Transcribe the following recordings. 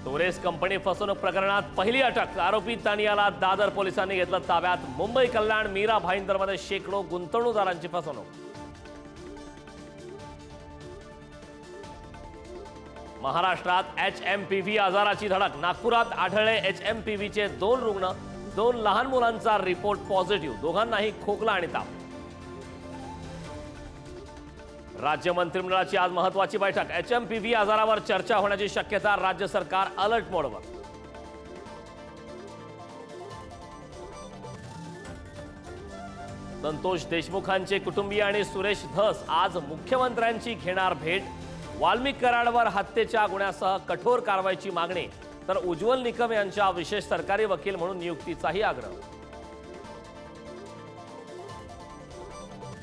Torres company फसवणूक प्रकरणात पहिली अटक, आरोपी तानियाला दादर पोलिसांनी घेतलं ताब्यात। मुंबई कल्याण मीरा भाईंदरमध्ये शेकडो गुंतवणूकदारांची फसवणूक। महाराष्ट्रात HMPV आजाराची धडक, नागपुरात आढळले HMPVचे 2 रुग्ण, 2 लहान मुलांचा रिपोर्ट पॉझिटिव्ह, दोघांनाही खोकला आणि ताप। राज्य मंत्रिमंडळाची आज महत्त्वाची बैठक, HMPV आजारावर चर्चा होण्याची शक्यता, राज्य सरकार अलर्ट मोडवर। संतोष देशमुखांचे कुटुंबीय आणि सुरेश धस आज मुख्यमंत्र्यांची घेणार भेट। वाल्मिक कराडवर हत्येच्या गुन्ह्यासह कठोर कारवाईची मागणी, तर उज्ज्वल निकम यांच्या विशेष सरकारी वकील म्हणून नियुक्तीचाही आग्रह।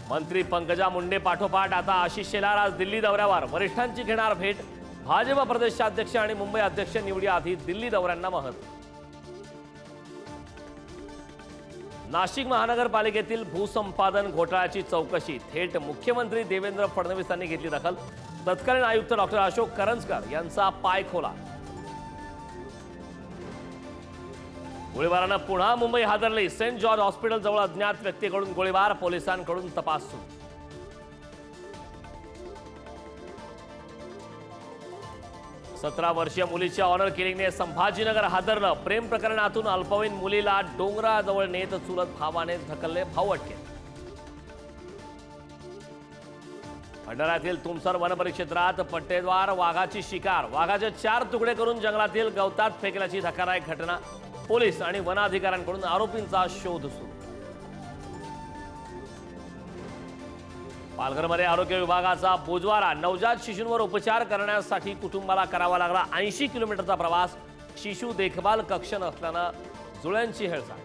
मंत्री पंकजा मुंडे पाठोपाठ आता आशिष शेलार आज दिल्ली दौऱ्यावर, वरिष्ठांची घेणार भेट। भाजप प्रदेशाध्यक्ष आणि मुंबई अध्यक्ष निवडीआधी दिल्ली दौऱ्यांना महत्त्व। नाशिक महानगरपालिकेतील भूसंपादन घोटाळ्याची चौकशी, थेट मुख्यमंत्री देवेंद्र फडणवीस यांनी घेतली दखल। तत्कालीन आयुक्त डॉक्टर अशोक करंजकर यांचा पायखोला। गोळीबारानं पुन्हा मुंबई हादरली, सेंट जॉर्ज हॉस्पिटल जवळ अज्ञात व्यक्तीकडून गोळीबार, पोलिसांकडून तपास सुरू। 17 वर्षीय मुलीच्या ऑनर किलिंगने संभाजीनगर हादरलं, प्रेम प्रकरणातून अल्पवयीन मुलीला डोंगराजवळ नेत चुलत भावाने ढकलले, भाऊ अटकेत। भंडाऱ्यातील तुमसर वनपरिक्षेत्रात पट्टेद्वार वाघाची शिकार, वाघाचे 4 तुकडे करून जंगलातील गवतात फेकल्याची धक्कादायक घटना, पोलीस आणि वन अधिकाऱ्यांकडून आरोपींचा शोध सुरू। पालघरमध्ये आरोग्य विभागाचा बोजवारा, नवजात शिशूंवर उपचार करण्यासाठी कुटुंबाला करावा लागला 80 किलोमीटरचा प्रवास, शिशु देखभाल कक्ष नसल्यानं जुळ्यांची हेळसांड।